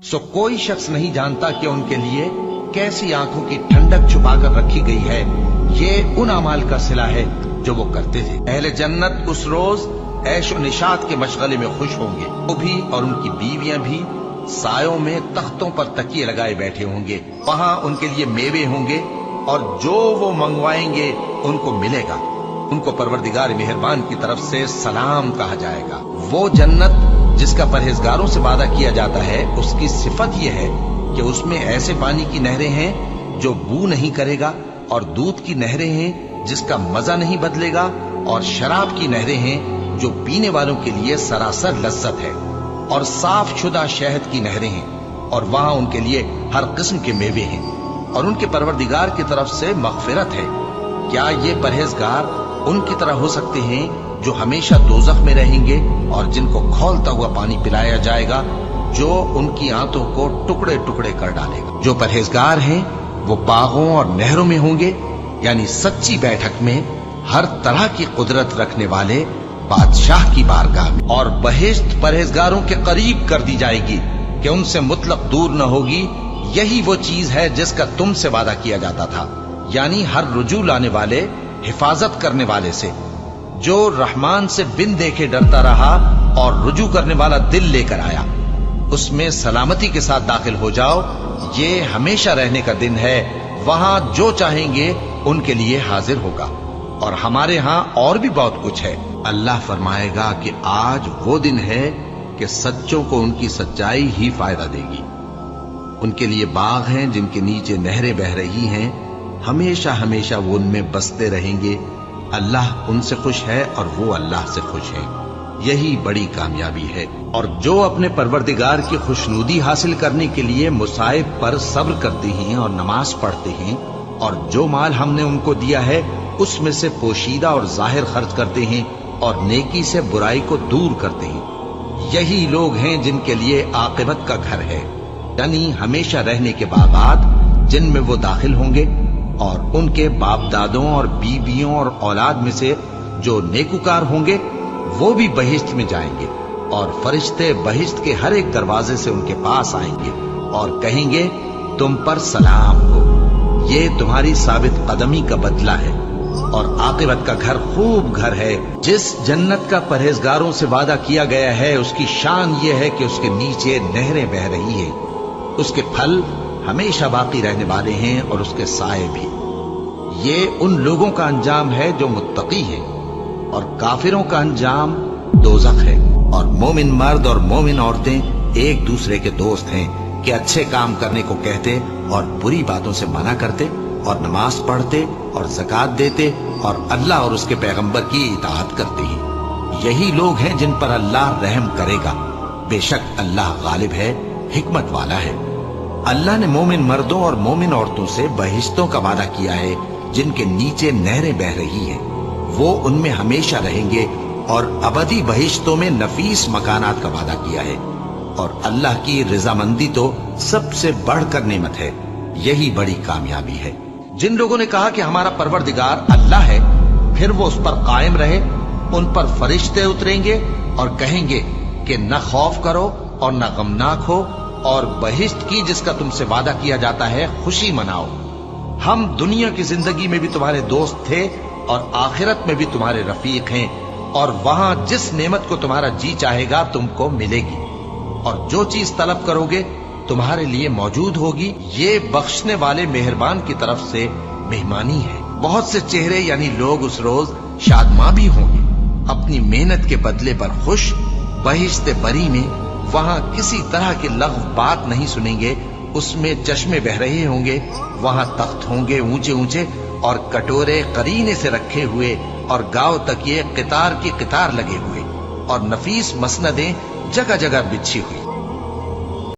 सो कोई शख्स नहीं जानता कि उनके लिए कैसी आंखों की ठंडक छुपाकर रखी गई है। ये उन अमाल का सिला है जो वो करते थे। अहले जन्नत उस रोज ऐशो निशात के मशगले में खुश होंगे। वो भी और उनकी बीवियां भी सायों में तख्तों पर तकिए लगाए बैठे होंगे। वहां उनके लिए मेवे होंगे और जो वो मंगवाएंगे उनको मिलेगा। उनको परवरदिगार मेहरबान की तरफ से सलाम कहा जाएगा। वो जन्नत जिसका परहेजगारों से वादा किया जाता है, उसकी सिफत यह है कि उसमें ऐसे पानी की नहरें हैं जो बू नहीं करेगा, और दूध की नहरें हैं जिसका मजा नहीं बदलेगा, और शराब की नहरें हैं जो पीने वालों के लिए सरासर लज्जत है, और साफ शुदा शहद की नहरें हैं, और वहां उनके लिए हर किस्म के मेवे हैं, और उनके परवरदिगार की तरफ से मगफिरत है। क्या ये परहेजगार उनकी तरह हो सकते हैं जो हमेशा दोजख में रहेंगे और जिनको खौलता हुआ पानी पिलाया जाएगा जो उनकी आंतों को टुकड़े टुकड़े कर डालेगा। जो परहेजगार हैं वो बागों और नहरों में होंगे, यानी सच्ची बैठक में हर तरह की कुदरत रखने वाले बादशाह की बारगाह में। और बहिश्त परहेजगारों के करीब कर दी जाएगी कि उनसे मुतलक दूर न होगी। यही वो चीज है जिसका तुमसे वादा किया जाता था, यानी हर रुजू लाने वाले, हिफाजत करने वाले से, जो रहमान से बिन देखे डरता रहा और रुजू करने वाला दिल लेकर आया। उसमें सलामती के साथ दाखिल हो जाओ। ये हमेशा रहने का दिन है। वहां जो चाहेंगे उनके लिए हाजिर होगा। और हमारे यहाँ और भी बहुत कुछ है। अल्लाह फरमाएगा कि आज वो दिन है कि सच्चों को उनकी सच्चाई ही फायदा देगी। उनके लिए बाग हैं जिनके नीचे नहरें बह रही हैं। हमेशा हमेशा वो उनमें बसते रहेंगे। अल्लाह उनसे खुश है और वो अल्लाह से खुश है। यही बड़ी कामयाबी है। और जो अपने परवरदिगार की खुशनुदी हासिल करने के लिए मुसाइब पर सब्र करते हैं और नमाज पढ़ते हैं, और जो माल हमने उनको दिया है उसमें से पोशीदा और जाहिर खर्च करते हैं और नेकी से बुराई को दूर करते हैं, यही लोग हैं जिनके लिए आकिबत का घर है, यानी हमेशा रहने के बागात जिनमें वो दाखिल होंगे। और उनके बाप दादों और बीबियों और औलाद में से जो नेकुकार होंगे वो भी बहिश्त में जाएंगे, और फरिश्ते बहिश्त के हर एक दरवाजे से उनके पास आएंगे और कहेंगे तुम पर सलाम हो। ये तुम्हारी साबित कदमी का बदला है और आकिबत का घर खूब घर है। जिस जन्नत का परहेजगारों से वादा किया गया है उसकी शान ये है कि उसके नीचे नहरें बह रही है। उसके फल हमेशा बाकी रहने वाले हैं और उसके साए भी। ये उन लोगों का अंजाम है जो मुत्तकी हैं, और काफिरों का अंजाम दोज़ख है। और मोमिन मर्द और मोमिन औरतें एक दूसरे के दोस्त हैं कि अच्छे काम करने को कहते और बुरी बातों से मना करते, और नमाज पढ़ते और ज़कात देते और अल्लाह और उसके पैगंबर की इताअत करते हैं। यही लोग हैं जिन पर अल्लाह रहम करेगा। बेशक अल्लाह गालिब है, हिकमत वाला है। अल्लाह ने मोमिन मर्दों और मोमिन औरतों से बहिश्तों का वादा किया है जिनके नीचे नहरें बह रही हैं। वो उनमें हमेशा रहेंगे, और अबदी बहिश्तों में नफीस मकानात का वादा किया है। और अल्लाह की रजामंदी तो सबसे बढ़कर नेमत है। यही बड़ी कामयाबी है। जिन लोगों ने कहा कि हमारा परवरदिगार अल्लाह है, फिर वो उस पर कायम रहे, उन पर फरिश्ते उतरेंगे और कहेंगे कि न खौफ करो और न गमनाक हो, और बहिश्त की जिसका तुमसे वादा किया जाता है खुशी मनाओ। हम दुनिया की जिंदगी में भी तुम्हारे दोस्त थे और आखिरत में भी तुम्हारे रफीक हैं, और वहां जिस नेमत को तुम्हारा जी चाहेगा तुमको मिलेगी, और जो चीज तलब करोगे तुम्हारे लिए मौजूद होगी। ये बख्शने वाले मेहरबान की तरफ से मेहमानी है। बहुत से चेहरे यानी लोग उस रोज शादमां भी होंगे, अपनी मेहनत के बदले पर खुश। बहिश्त बरी में वहां किसी तरह की लग़्व बात नहीं सुनेंगे। उसमें चश्मे बह रहे होंगे, वहां तख्त होंगे ऊंचे ऊंचे, और कटोरे करीने से रखे हुए, और गांव तक ये कितार की कितार लगे हुए, और नफीस मसनदें जगह जगह बिछी हुई।